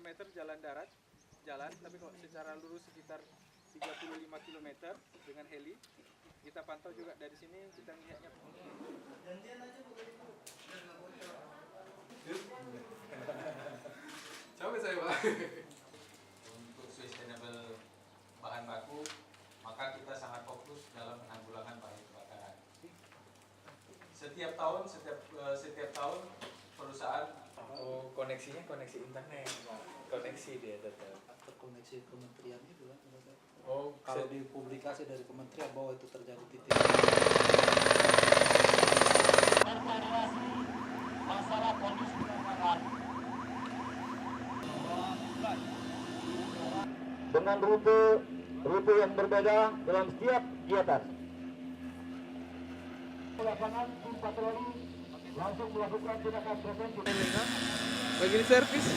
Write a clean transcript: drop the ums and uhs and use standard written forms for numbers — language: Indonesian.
km jalan darat, tapi kalau secara lurus sekitar 35 km dengan heli. Kita pantau juga dari sini, kita melihatnya. Coba saya Pak. Untuk sustainable bahan baku, maka kita sangat fokus dalam penanggulangan bahaya kebakaran. Setiap tahun perusahaan koneksinya koneksi internet, koneksi dia tetap. Terkoneksi kementerian itu kan. Oh, Kalau di publikasi dari kementerian bahwa itu terjadi titik. Masalah kondisi kebakaran dengan rute yang berbeda dalam setiap kegiatan. Lapangan tim patroli langsung melakukan tindakan preventif. Bagi servis.